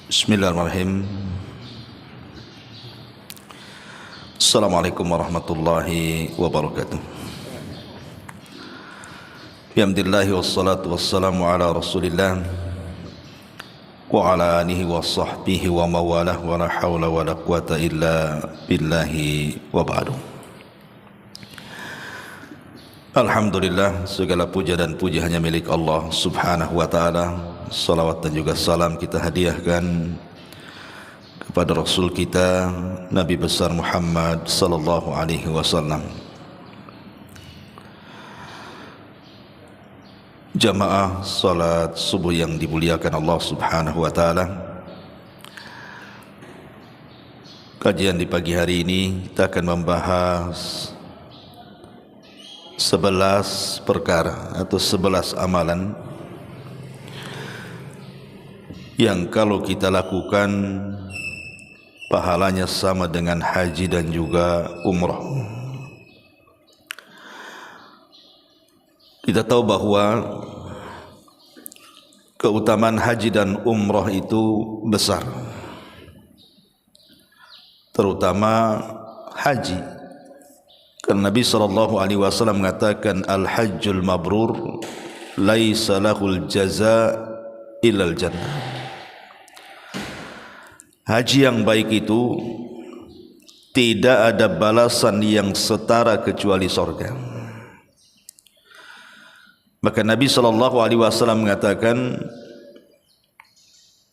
Bismillahirrahmanirrahim. Assalamualaikum warahmatullahi wabarakatuh. Bihamdillahi wassalatu wassalamu ala rasulillah wa ala alihi wa sahbihi wa mawalah wa la hawla wa la quwata illa billahi wa ba'du. Alhamdulillah, segala puja dan puji hanya milik Allah subhanahu wa ta'ala. Salawat dan juga salam kita hadiahkan kepada Rasul kita Nabi besar Muhammad sallallahu alaihi wasallam. Jamaah salat subuh yang dimuliakan Allah subhanahu wa ta'ala, kajian di pagi hari ini kita akan membahas 11 perkara atau 11 amalan yang kalau kita lakukan pahalanya sama dengan haji dan juga umrah. Kita tahu bahwa keutamaan haji dan umrah itu besar, terutama haji. Karena Nabi SAW mengatakan al-hajjul mabrur laisa lahul jaza illal jannah. Haji yang baik itu tidak ada balasan yang setara kecuali surga. Maka Nabi SAW mengatakan,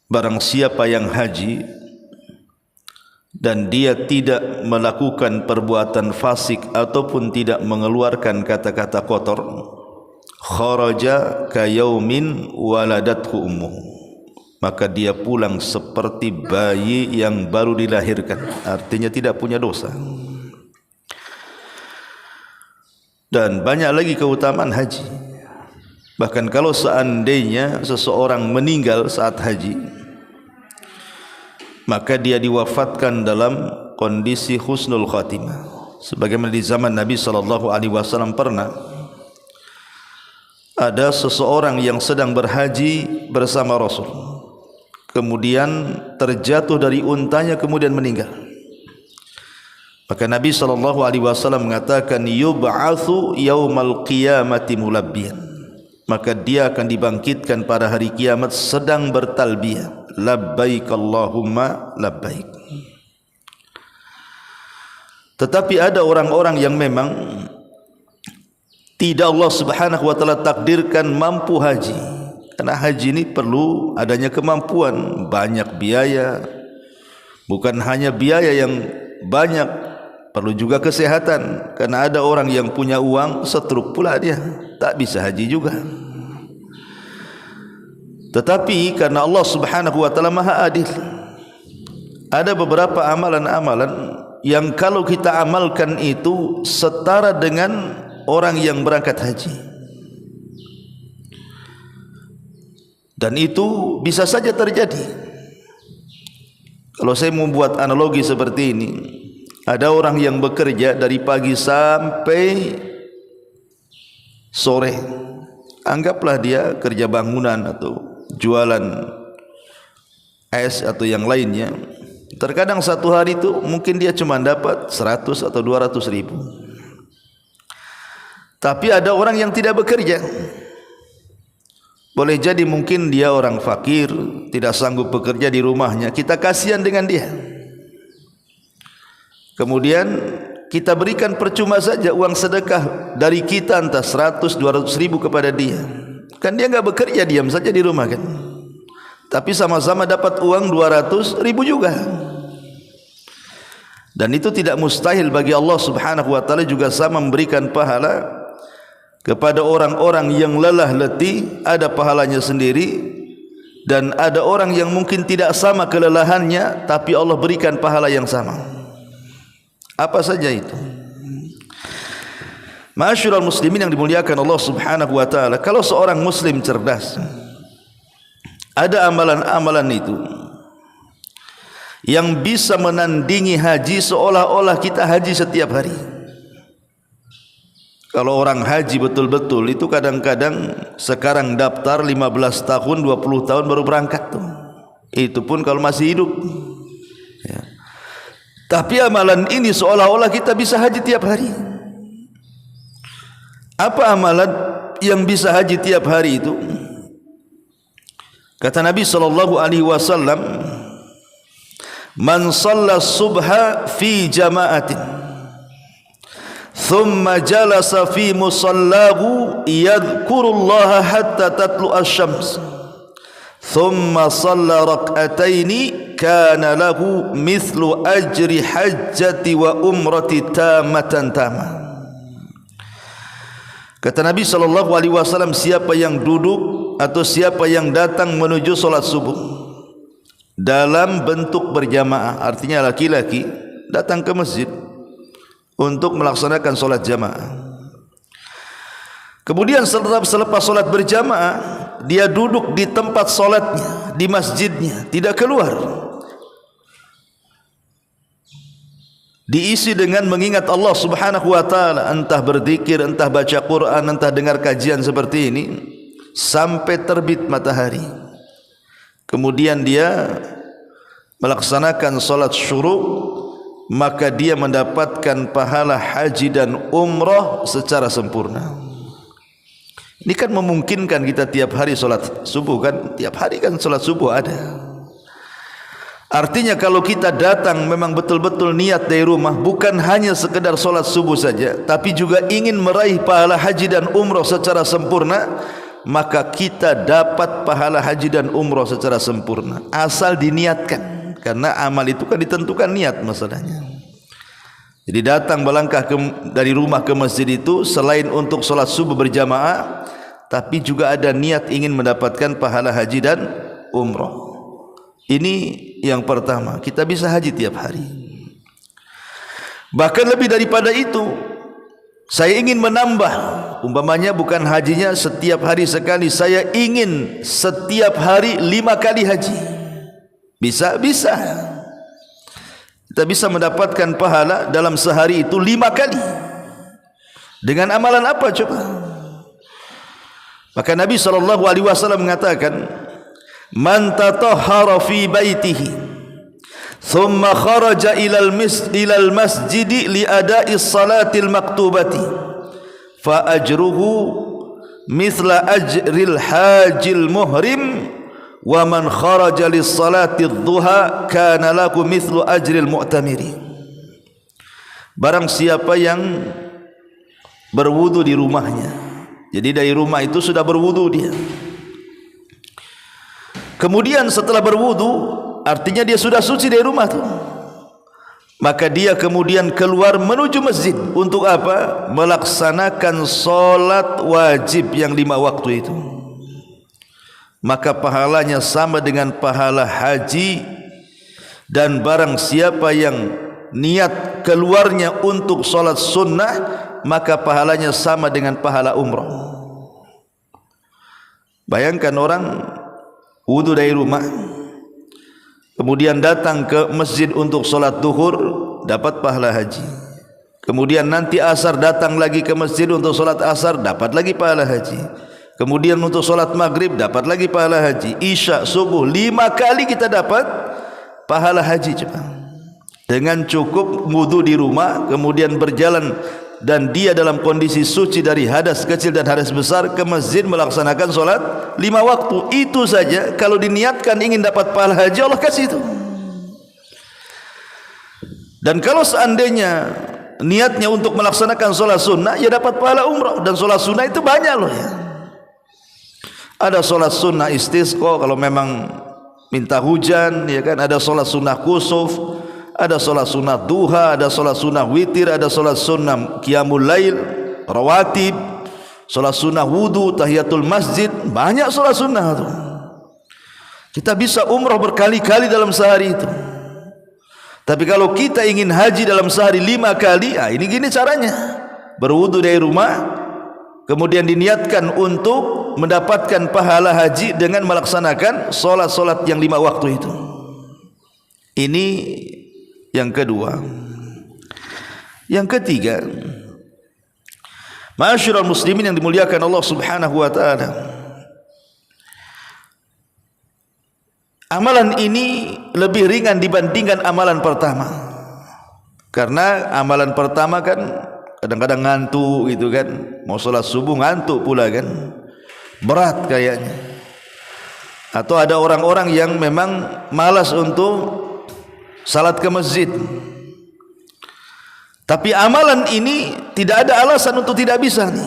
barang siapa yang haji dan dia tidak melakukan perbuatan fasik ataupun tidak mengeluarkan kata-kata kotor, kharaja kayaumin waladathu ummuh, maka dia pulang seperti bayi yang baru dilahirkan, artinya tidak punya dosa. Dan banyak lagi keutamaan haji. Bahkan kalau seandainya seseorang meninggal saat haji, maka dia diwafatkan dalam kondisi husnul khatimah. Sebagaimana di zaman Nabi SAW pernah ada seseorang yang sedang berhaji bersama Rasul, kemudian terjatuh dari untanya kemudian meninggal. Maka Nabi SAW mengatakan, yub'atsu yaumal qiyamati mulabbiyan, maka dia akan dibangkitkan pada hari kiamat sedang bertalbiyah, labbaik Allahumma labbaik. Tetapi ada orang-orang yang memang tidak Allah subhanahu wa ta'ala takdirkan mampu haji. Karena haji ini perlu adanya kemampuan, banyak biaya. Bukan hanya biaya yang banyak, perlu juga kesehatan. Karena ada orang yang punya uang setruk pula dia, tak bisa haji juga. Tetapi karena Allah subhanahu wa ta'ala maha adil, ada beberapa amalan-amalan yang kalau kita amalkan itu setara dengan orang yang berangkat haji. Dan itu bisa saja terjadi. Kalau saya membuat analogi seperti ini, ada orang yang bekerja dari pagi sampai sore. Anggaplah dia kerja bangunan atau jualan es atau yang lainnya. Terkadang satu hari itu mungkin dia cuma dapat 100 atau 200 ribu. Tapi ada orang yang tidak bekerja. Boleh jadi mungkin dia orang fakir, tidak sanggup bekerja di rumahnya. Kita kasihan dengan dia. Kemudian kita berikan percuma saja uang sedekah dari kita, entah 100-200 ribu kepada dia. Kan dia enggak bekerja, diam saja di rumah kan. Tapi sama-sama dapat uang 200 ribu juga. Dan itu tidak mustahil bagi Allah subhanahu wa ta'ala juga sama memberikan pahala kepada orang-orang yang lelah letih, ada pahalanya sendiri. Dan ada orang yang mungkin tidak sama kelelahannya, tapi Allah berikan pahala yang sama. Apa saja itu? Ma'asyiral muslimin yang dimuliakan Allah subhanahu wa ta'ala, kalau seorang muslim cerdas, ada amalan-amalan itu yang bisa menandingi haji seolah-olah kita haji setiap hari. Kalau orang haji betul-betul itu kadang-kadang sekarang daftar 15 tahun 20 tahun baru berangkat tuh. Itu pun kalau masih hidup. Ya. Tapi amalan ini seolah-olah kita bisa haji tiap hari. Apa amalan yang bisa haji tiap hari itu? Kata Nabi SAW, man shalla subha fi jama'atin thumma jalasa fi musallahu yadhkurullaha hatta tatlu asy-syams thumma shalla rak'ataini kana lahu mithlu ajri hajjati wa umrati tamatan tamah. Kata Nabi SAW, siapa yang duduk atau siapa yang datang menuju solat subuh dalam bentuk berjamaah, artinya laki-laki datang ke masjid untuk melaksanakan solat jamaah. Kemudian selepas solat berjamaah, dia duduk di tempat solatnya, di masjidnya, tidak keluar. Diisi dengan mengingat Allah Subhanahu wa taala, entah berzikir, entah baca Quran, entah dengar kajian seperti ini sampai terbit matahari. Kemudian dia melaksanakan salat syuruk, maka dia mendapatkan pahala haji dan umrah secara sempurna. Ini kan memungkinkan kita tiap hari salat subuh kan? Tiap hari kan salat subuh ada. Artinya kalau kita datang memang betul-betul niat dari rumah, bukan hanya sekedar solat subuh saja, tapi juga ingin meraih pahala haji dan umrah secara sempurna, maka kita dapat pahala haji dan umrah secara sempurna asal diniatkan. Karena amal itu kan ditentukan niat masalahnya. Jadi datang melangkah dari rumah ke masjid itu selain untuk solat subuh berjamaah, tapi juga ada niat ingin mendapatkan pahala haji dan umrah. Ini yang pertama, kita bisa haji tiap hari. Bahkan lebih daripada itu, saya ingin menambah, umpamanya bukan hajinya setiap hari sekali, saya ingin setiap hari 5 kali haji. Bisa? Bisa. Kita bisa mendapatkan pahala dalam sehari itu 5 kali. Dengan amalan apa coba? Maka Nabi SAW mengatakan, man tatahhara fi baitihi thumma kharaja ila al-masjid li ada'i salati al-maktubati fa ajruhu mithla ajril hajil muhrim wa man kharaja lis salati adh-dhuha kana lahu mithlu ajril mu'tamiri. Barang siapa yang berwudu di rumahnya, jadi dari rumah itu sudah berwudu dia, kemudian setelah berwudu, artinya dia sudah suci dari rumah tu, maka dia kemudian keluar menuju masjid untuk apa? Melaksanakan solat wajib yang 5 waktu itu. Maka pahalanya sama dengan pahala haji, dan barang siapa yang niat keluarnya untuk solat sunnah, maka pahalanya sama dengan pahala umrah. Bayangkan orang wudu dari rumah, kemudian datang ke masjid untuk solat duhur, dapat pahala haji. Kemudian nanti asar datang lagi ke masjid untuk solat asar, dapat lagi pahala haji. Kemudian untuk solat maghrib dapat lagi pahala haji. Isya, subuh, 5 kali kita dapat pahala haji. Coba. Dengan cukup wudu di rumah, kemudian berjalan dan dia dalam kondisi suci dari hadas kecil dan hadas besar ke masjid melaksanakan solat 5 waktu. Itu saja kalau diniatkan ingin dapat pahala haji, Allah kasih itu. Dan kalau seandainya niatnya untuk melaksanakan solat sunnah, ya dapat pahala umrah. Dan solat sunnah itu banyak loh ya. Ada solat sunnah istisqa kalau memang minta hujan, ya kan. Ada solat sunnah kusuf, ada solat sunnah duha, ada solat sunnah witir, ada solat sunnah qiyamul lail, rawatib, solat sunnah wudu, tahiyatul masjid. Banyak solat sunnah itu. Kita bisa umrah berkali-kali dalam sehari itu. Tapi kalau kita ingin haji dalam sehari 5 kali, ini gini caranya. Berwudu dari rumah, kemudian diniatkan untuk mendapatkan pahala haji dengan melaksanakan solat-solat yang 5 waktu itu. Ini yang kedua. Yang ketiga, ma'asyiral muslimin yang dimuliakan Allah Subhanahu wa taala, amalan ini lebih ringan dibandingkan amalan pertama. Karena amalan pertama kan kadang-kadang ngantuk gitu kan, mau sholat subuh ngantuk pula kan, berat kayaknya. Atau ada orang-orang yang memang malas untuk salat ke masjid. Tapi amalan ini tidak ada alasan untuk tidak bisa nih,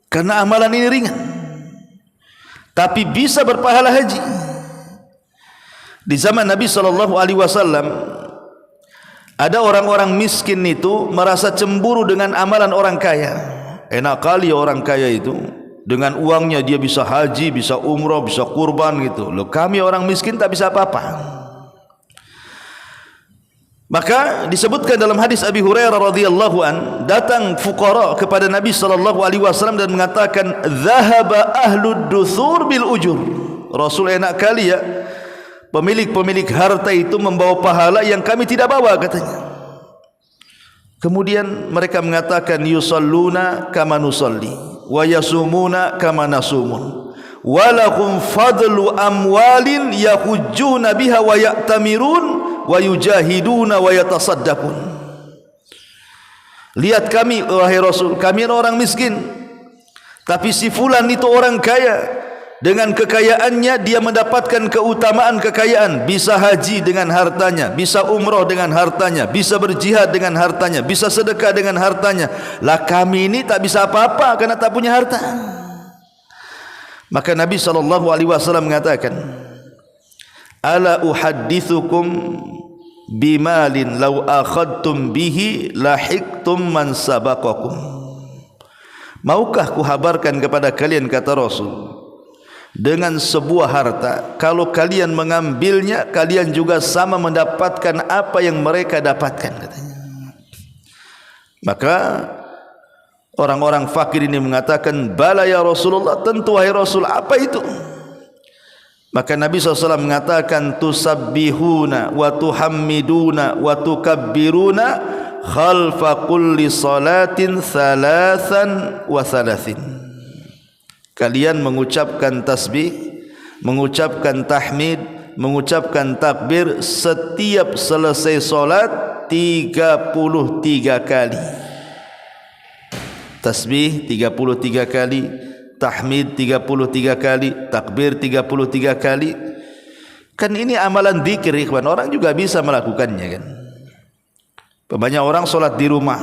karena amalan ini ringan, tapi bisa berpahala haji. Di zaman Nabi SAW ada orang-orang miskin itu merasa cemburu dengan amalan orang kaya. Enak kali orang kaya itu, dengan uangnya dia bisa haji, bisa umrah, bisa kurban gitu. Loh, kami orang miskin tak bisa apa-apa. Maka disebutkan dalam hadis Abi Hurairah radhiyallahu an, datang fuqara kepada Nabi SAW dan mengatakan, "Dhahaba ahlud duthur bil ujur." Rasul, enak kali ya, pemilik-pemilik harta itu membawa pahala yang kami tidak bawa, katanya. Kemudian mereka mengatakan, "Yusalluna kama nusalli wa yasumuna kama nasumun wa lahum fadlu amwalin yahujjuna biha wa ya'tamirun wa yujahiduna wa yatasaddaqun." Lihat kami wahai Rasul, kami orang miskin, tapi si fulan itu orang kaya. Dengan kekayaannya dia mendapatkan keutamaan kekayaan, bisa haji dengan hartanya, bisa umrah dengan hartanya, bisa berjihad dengan hartanya, bisa sedekah dengan hartanya. Lah kami ini tak bisa apa-apa karena tak punya harta. Maka Nabi SAW mengatakan, "Ala uhaddithukum bimalin law akhadtum bihi lahiqtum man sabaqakum." Maukah kuhabarkan kepada kalian, kata Rasul, dengan sebuah harta, kalau kalian mengambilnya, kalian juga sama mendapatkan apa yang mereka dapatkan, katanya. Maka orang-orang fakir ini mengatakan, "Bala ya Rasulullah, tentu wahai Rasul, apa itu?" Maka Nabi SAW mengatakan, "Tusabbihuna wa tuhammiduna wa tukabbiruna khalfa kulli salatin thalathan wa thalathin." Kalian mengucapkan tasbih, mengucapkan tahmid, mengucapkan takbir setiap selesai solat 33 kali. Tasbih 33 kali, tahmid 33 kali, takbir 33 kali. Kan ini amalan zikir, ikhwan. Orang juga bisa melakukannya kan. Banyak orang solat di rumah.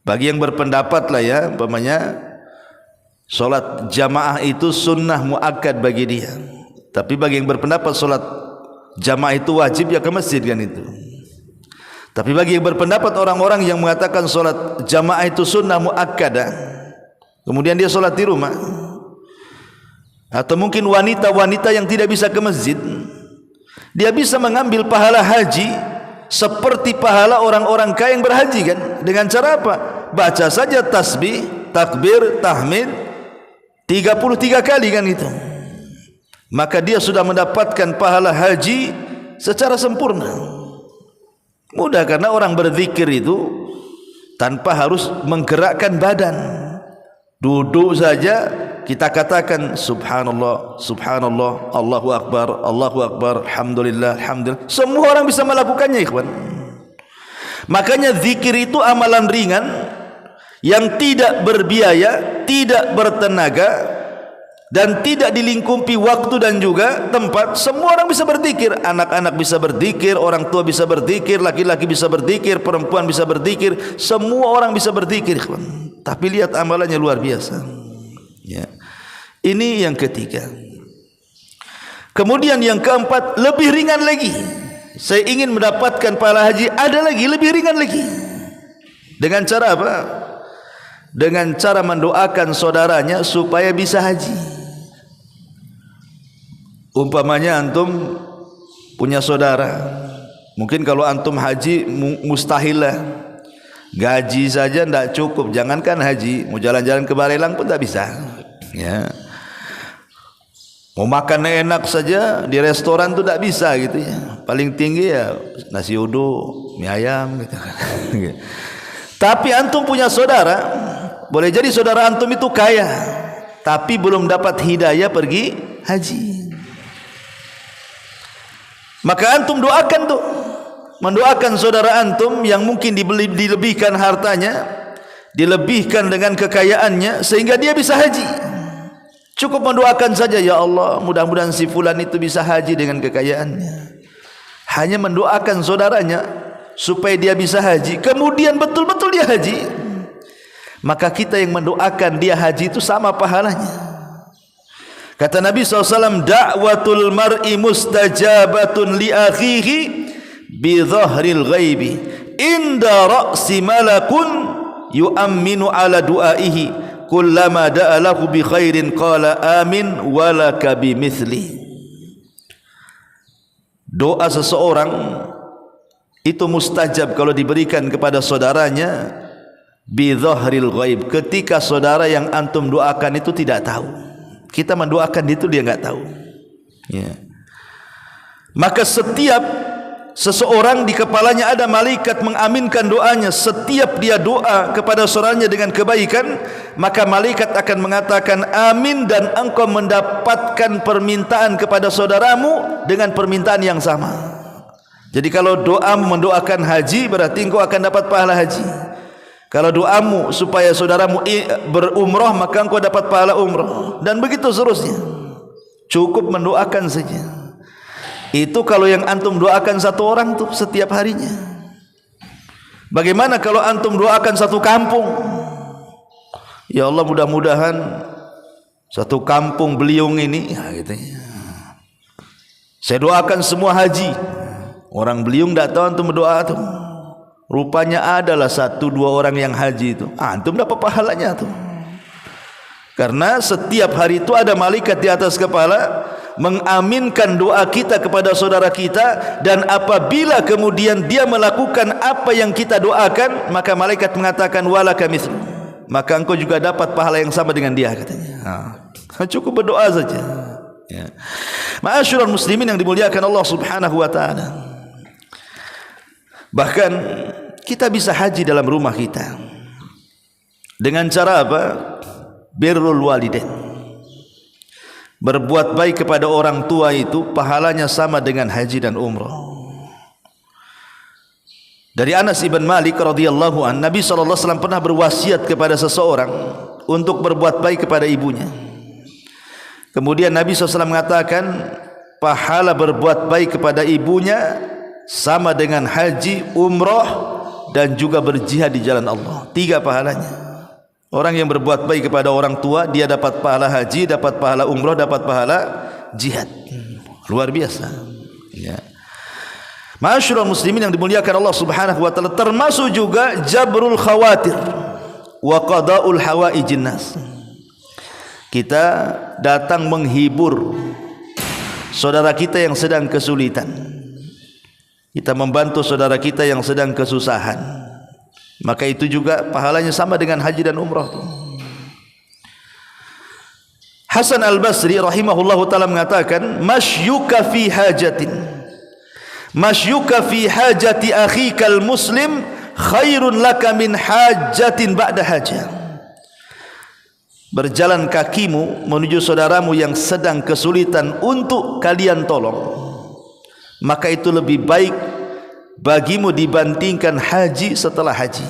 Bagi yang berpendapat lah ya, umpamanya solat jamaah itu sunnah muakkad bagi dia. Tapi bagi yang berpendapat solat jamaah itu wajib, ya ke masjid kan itu. Tapi bagi yang berpendapat orang-orang yang mengatakan solat jamaah itu sunnah muakkadah, kemudian dia solat di rumah, atau mungkin wanita-wanita yang tidak bisa ke masjid, dia bisa mengambil pahala haji seperti pahala orang-orang kaya yang berhaji kan. Dengan cara apa? Baca saja tasbih, takbir, tahmid 33 kali kan itu, maka dia sudah mendapatkan pahala haji secara sempurna. Mudah, karena orang berzikir itu tanpa harus menggerakkan badan. Duduk saja kita katakan subhanallah, subhanallah, Allahu akbar, Allahu akbar, alhamdulillah, alhamdulillah. Semua orang bisa melakukannya, ikhwan. Makanya zikir itu amalan ringan yang tidak berbiaya, tidak bertenaga, dan tidak dilingkupi waktu dan juga tempat. Semua orang bisa berzikir. Anak-anak bisa berzikir, orang tua bisa berzikir, laki-laki bisa berzikir, perempuan bisa berzikir, semua orang bisa berzikir. Tapi lihat amalannya luar biasa ya. Ini yang ketiga. Kemudian yang keempat, lebih ringan lagi. Saya ingin mendapatkan pahala haji, ada lagi lebih ringan lagi. Dengan cara apa? Dengan cara mendoakan saudaranya supaya bisa haji. Umpamanya antum punya saudara, mungkin kalau antum haji mustahil lah, gaji saja tidak cukup, jangankan haji, mau jalan-jalan ke Barelang pun tak bisa ya. Mau makan enak saja di restoran tu tak bisa gitu ya. Paling tinggi ya nasi uduk, mie ayam gitu. Tapi antum punya saudara, boleh jadi saudara antum itu kaya, tapi belum dapat hidayah pergi haji. Maka antum doakan tuh, mendoakan saudara antum yang mungkin dilebihkan hartanya, dilebihkan dengan kekayaannya sehingga dia bisa haji. Cukup mendoakan saja, ya Allah, mudah-mudahan si fulan itu bisa haji dengan kekayaannya. Hanya mendoakan saudaranya supaya dia bisa haji, kemudian betul-betul dia haji, maka kita yang mendoakan dia haji itu sama pahalanya. Kata Nabi SAW, da'watul mar'i mustajabatun li akhihi bi dhahril ghaibi inda ra'si malakun yu'amminu ala du'aihi kullama da'alahu bi khairin qala amin walaka bimithli. Doa seseorang itu mustajab kalau diberikan kepada saudaranya bi dhahril ghaib, ketika saudara yang antum doakan itu tidak tahu. Kita mendoakan itu dia enggak tahu, ya. Maka setiap seseorang di kepalanya ada malaikat mengaminkan doanya. Setiap dia doa kepada saudaranya dengan kebaikan, maka malaikat akan mengatakan amin, dan engkau mendapatkan permintaan kepada saudaramu dengan permintaan yang sama. Jadi kalau doamu mendoakan haji, berarti engkau akan dapat pahala haji. Kalau doamu supaya saudaramu berumrah, maka engkau dapat pahala umrah, dan begitu seterusnya. Cukup mendoakan saja. Itu kalau yang antum doakan satu orang tuh setiap harinya. Bagaimana kalau antum doakan satu kampung? Ya Allah, mudah-mudahan satu kampung Beliung ini, ya gitu ya, saya doakan semua haji. Orang Beliung tidak tahu antum berdoa tuh. Rupanya adalah 1-2 orang yang haji itu. Antum dapat pahalanya tuh. Karena setiap hari itu ada malaikat di atas kepala mengaminkan doa kita kepada saudara kita, dan apabila kemudian dia melakukan apa yang kita doakan, maka malaikat mengatakan walaka mithlu, maka engkau juga dapat pahala yang sama dengan dia, katanya. Cukup berdoa saja, ya. Ma'asyiral muslimin yang dimuliakan Allah Subhanahu wa taala. Bahkan kita bisa haji dalam rumah kita dengan cara apa? Birrul walidain. Berbuat baik kepada orang tua itu pahalanya sama dengan haji dan umrah. Dari Anas ibn Malik radhiyallahu an, Nabi SAW pernah berwasiat kepada seseorang untuk berbuat baik kepada ibunya. Kemudian Nabi SAW mengatakan pahala berbuat baik kepada ibunya sama dengan haji, umrah, dan juga berjihad di jalan Allah. 3 pahalanya. Orang yang berbuat baik kepada orang tua, dia dapat pahala haji, dapat pahala umrah, dapat pahala jihad. Luar biasa, ya. Ma'asyiral muslimin yang dimuliakan Allah Subhanahu wa taala, termasuk juga jabrul khawatir wa qada'ul hawaijin nas. Kita datang menghibur saudara kita yang sedang kesulitan. Kita membantu saudara kita yang sedang kesusahan, maka itu juga pahalanya sama dengan haji dan umrah. Hasan al-Basri rahimahullahu ta'ala mengatakan, masyuka fi hajatin, masyuka fi hajati akhikal muslim khairun laka min hajatin ba'da hajah. Berjalan kakimu menuju saudaramu yang sedang kesulitan untuk kalian tolong, maka itu lebih baik bagimu dibandingkan haji setelah haji.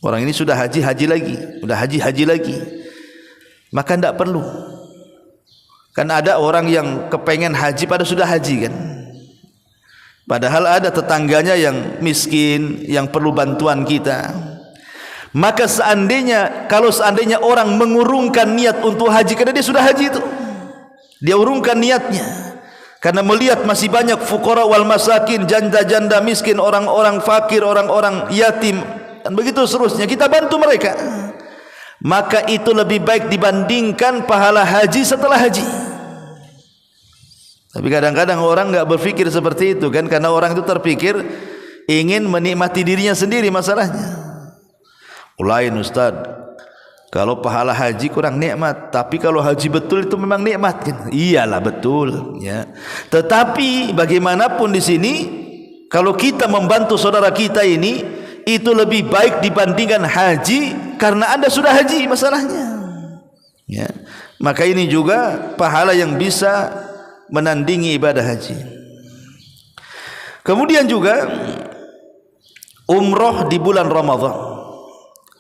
Orang ini sudah haji lagi, sudah haji lagi, maka tidak perlu. Kan ada orang yang kepengen haji pada sudah haji kan, padahal ada tetangganya yang miskin yang perlu bantuan kita. Maka kalau seandainya orang mengurungkan niat untuk haji, karena dia sudah haji itu, dia urungkan niatnya karena melihat masih banyak fuqara wal masakin, janda-janda miskin, orang-orang fakir, orang-orang yatim, dan begitu seterusnya, kita bantu mereka, maka itu lebih baik dibandingkan pahala haji setelah haji. Tapi kadang-kadang orang enggak berpikir seperti itu kan, karena orang itu terpikir ingin menikmati dirinya sendiri masalahnya. Ulain Ustaz, kalau pahala haji kurang nikmat, tapi kalau haji betul itu memang nikmat kan? Iyalah betul, ya. Tetapi bagaimanapun di sini, kalau kita membantu saudara kita ini, itu lebih baik dibandingkan haji, karena Anda sudah haji masalahnya, ya. Maka ini juga pahala yang bisa menandingi ibadah haji. Kemudian juga umroh di bulan Ramadan.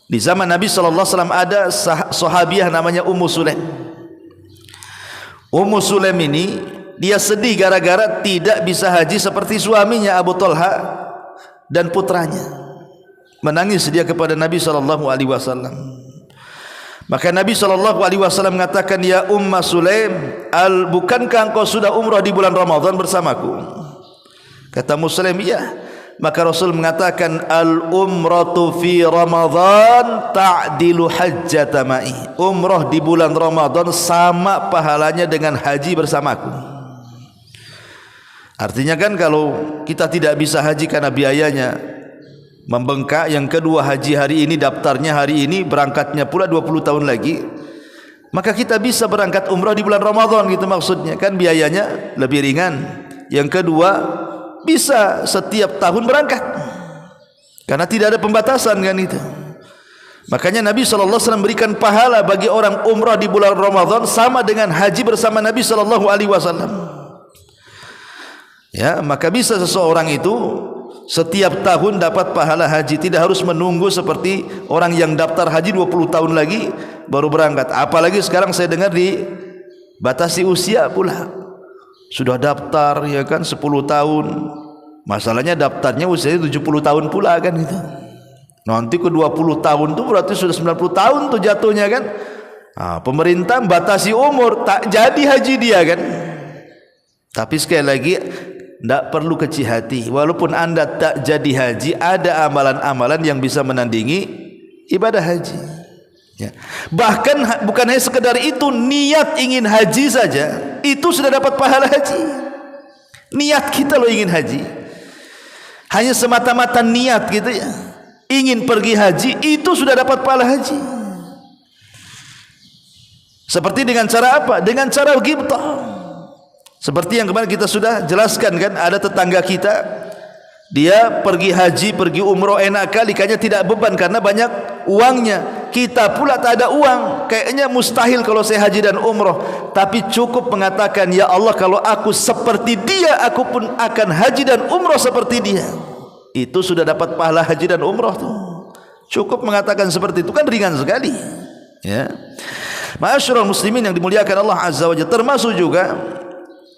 Di zaman Nabi SAW ada sahabiah namanya Ummu Sulaim. Ummu Sulaim ini dia sedih gara-gara tidak bisa haji seperti suaminya Abu Talha dan putranya. Menangis dia kepada Nabi SAW. Maka Nabi SAW mengatakan, ya Ummu Sulaim, bukankah engkau sudah umrah di bulan Ramadan bersamaku? Kata Muslim, iya. Maka Rasul mengatakan, al-umratu fi Ramadan ta'dilu hajjata ma'i. Umrah di bulan Ramadan sama pahalanya dengan haji bersamaku. Artinya kan kalau kita tidak bisa haji karena biayanya membengkak, yang kedua haji hari ini, daftarnya hari ini, berangkatnya pula 20 tahun lagi, maka kita bisa berangkat umrah di bulan Ramadan, gitu maksudnya. Kan biayanya lebih ringan. Yang kedua, bisa setiap tahun berangkat karena tidak ada pembatasan kan itu. Makanya Nabi SAW berikan pahala bagi orang umrah di bulan Ramadan sama dengan haji bersama Nabi SAW. Ya, maka bisa seseorang itu setiap tahun dapat pahala haji, tidak harus menunggu seperti orang yang daftar haji 20 tahun lagi baru berangkat. Apalagi sekarang saya dengar dibatasi usia pula. Sudah daftar ya kan 10 tahun. Masalahnya daftarnya usianya 70 tahun pula kan gitu. Nanti ke 20 tahun tu berarti sudah 90 tahun tu jatuhnya kan. Pemerintah batasi umur, tak jadi haji dia kan. Tapi sekali lagi, tidak perlu kecil hati. Walaupun anda tak jadi haji, ada amalan-amalan yang bisa menandingi ibadah haji. Ya. Bahkan bukan hanya sekedar itu, niat ingin haji saja itu sudah dapat pahala haji. Niat kita loh ingin haji, hanya semata-mata niat gitu ya, ingin pergi haji itu sudah dapat pahala haji. Seperti dengan cara apa? Dengan cara ghibtah. Seperti yang kemarin kita sudah jelaskan kan, ada tetangga kita, dia pergi haji, pergi umroh enak kali, kayaknya tidak beban karena banyak uangnya. Kita pula tak ada uang, kayaknya mustahil kalau saya haji dan umroh. Tapi cukup mengatakan, ya Allah, kalau aku seperti dia, aku pun akan haji dan umroh seperti dia. Itu sudah dapat pahala haji dan umroh tuh. Cukup mengatakan seperti itu, kan ringan sekali. Ya, ma'asyiral muslimin yang dimuliakan Allah Azza wa Jalla, termasuk juga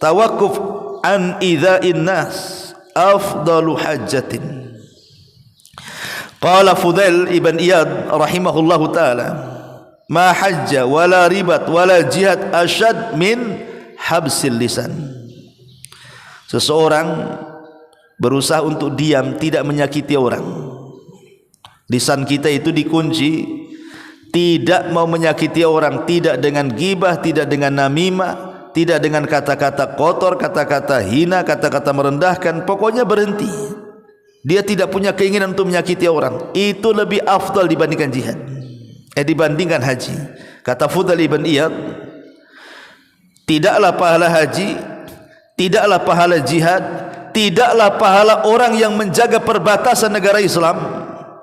tawakuf an idza'in nas afdalu hajjatin. Qala Fudail ibn Iyad rahimahullahu ta'ala, ma hajja wala ribat wala jihad asyad min habsil lisan. Seseorang berusaha untuk diam, tidak menyakiti orang. Lisan kita itu dikunci, tidak mau menyakiti orang, tidak dengan ghibah, tidak dengan namimah, tidak dengan kata-kata kotor, kata-kata hina, kata-kata merendahkan. Pokoknya berhenti. Dia tidak punya keinginan untuk menyakiti orang. Itu lebih afdal dibandingkan jihad, dibandingkan haji. Kata Fudail ibn Iyad, tidaklah pahala haji, tidaklah pahala jihad, tidaklah pahala orang yang menjaga perbatasan negara Islam,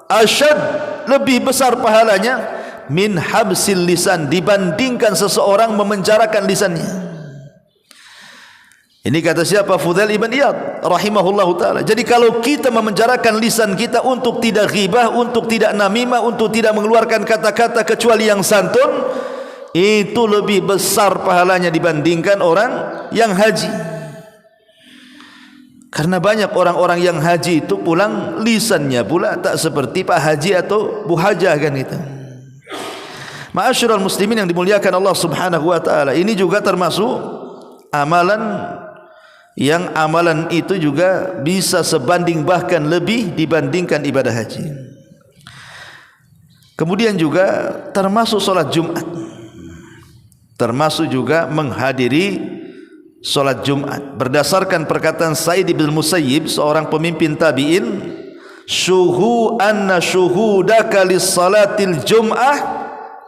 asyad, lebih besar pahalanya, min habsil lisan, dibandingkan seseorang memenjarakan lisannya. Ini kata siapa? Fudail ibn Iyad rahimahullahu ta'ala. Jadi kalau kita memenjarakan lisan kita untuk tidak ghibah, untuk tidak namimah, untuk tidak mengeluarkan kata-kata kecuali yang santun, itu lebih besar pahalanya dibandingkan orang yang haji. Karena banyak orang-orang yang haji itu pulang lisannya pula tak seperti Pak Haji atau Bu Hajah kan itu. Ma'asyiral muslimin yang dimuliakan Allah Subhanahu wa ta'ala, ini juga termasuk amalan yang amalan itu juga bisa sebanding bahkan lebih dibandingkan ibadah haji. Kemudian juga termasuk solat Jumat, termasuk juga menghadiri solat Jumat. Berdasarkan perkataan Sa'id bin Musayyib, seorang pemimpin tabi'in, syuhu anna syuhudaka lis-salatil jum'ah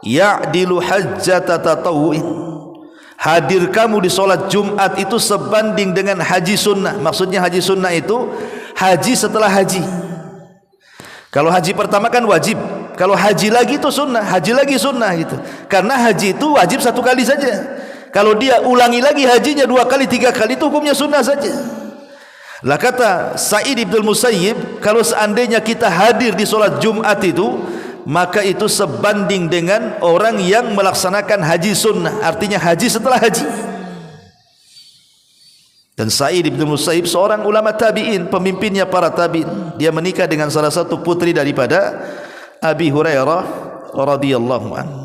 ya'dilu hajjata tatawu'in. Hadir kamu di solat Jumat itu sebanding dengan haji sunnah. Maksudnya haji sunnah itu haji setelah haji. Kalau haji pertama kan wajib, kalau haji lagi itu sunnah, haji lagi sunnah gitu. Karena haji itu wajib satu kali saja. Kalau dia ulangi lagi hajinya 2 kali 3 kali itu hukumnya sunnah saja. Lah kata Sa'id bin Musayyib, kalau seandainya kita hadir di solat Jumat itu, maka itu sebanding dengan orang yang melaksanakan haji sunnah, artinya haji setelah haji. Dan Sa'id bin Musayyib seorang ulama tabi'in, pemimpinnya para tabi'in. Dia menikah dengan salah satu putri daripada Abi Hurairah radhiyallahu anhu.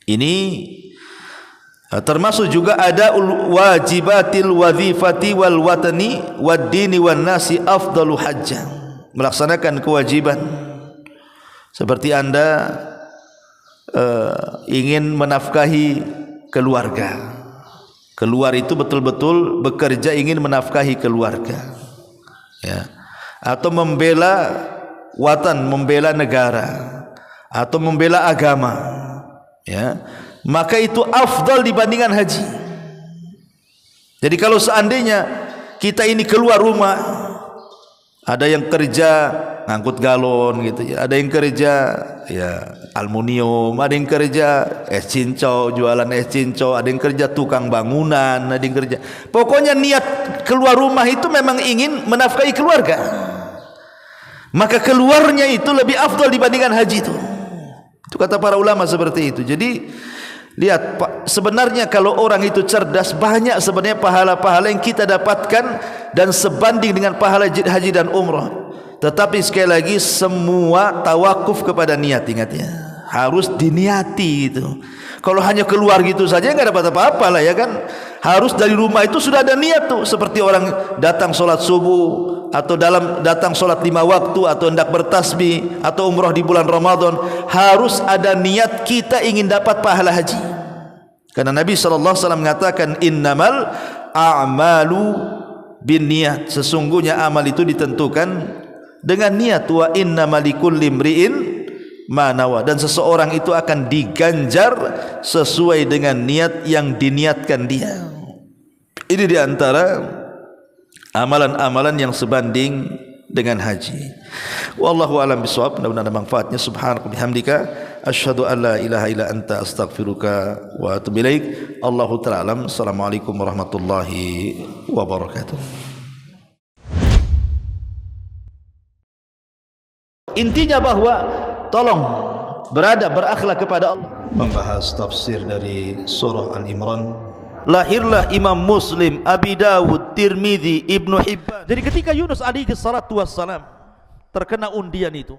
Ini termasuk juga ada wajibatil wazifati wal watani wad dini wan nasi afdalu hajjah, melaksanakan kewajiban seperti anda ingin menafkahi keluarga, keluar itu betul-betul bekerja ingin menafkahi keluarga, ya, atau membela watan, membela negara, atau membela agama, ya, maka itu afdal dibandingkan haji. Jadi kalau seandainya kita ini keluar rumah, ada yang kerja ngangkut galon gitu ya, ada yang kerja ya aluminium, ada yang kerja es cincau, jualan es cincau, ada yang kerja tukang bangunan, ada yang kerja, pokoknya niat keluar rumah itu memang ingin menafkahi keluarga, maka keluarnya itu lebih afdal dibandingkan haji itu. Itu kata para ulama seperti itu. Jadi lihat, sebenarnya kalau orang itu cerdas, banyak sebenarnya pahala-pahala yang kita dapatkan dan sebanding dengan pahala haji dan umrah. Tetapi sekali lagi semua tawakuf kepada niat, ingat ya, harus diniati itu. Kalau hanya keluar gitu saja nggak dapat apa-apa lah ya kan. Harus dari rumah itu sudah ada niat tuh, seperti orang datang sholat subuh atau datang sholat 5 waktu atau hendak bertasbih atau umrah di bulan Ramadan, harus ada niat kita ingin dapat pahala haji. Karena Nabi SAW mengatakan innamal a'malu bin niat, sesungguhnya amal itu ditentukan dengan niat, wa innamal likulli imri'in ma nawa, dan seseorang itu akan diganjar sesuai dengan niat yang diniatkan dia. Ini diantara amalan-amalan yang sebanding dengan haji. Wallahu a'lam bishawab. Mudah-mudahan ada manfaatnya. Subhanaka bihamdika asyhadu an la ilaha illa anta astaghfiruka wa atubu ilaik. Allahu ta'ala alam. Assalamualaikum warahmatullahi wabarakatuh. Intinya bahwa tolong berakhlak kepada Allah. Membahas tafsir dari surah Al-Imran. Lahirlah Imam Muslim, Abi Dawud, Tirmidzi, Ibnu Hibban. Jadi ketika Yunus alaihi salatu wassalam terkena undian itu,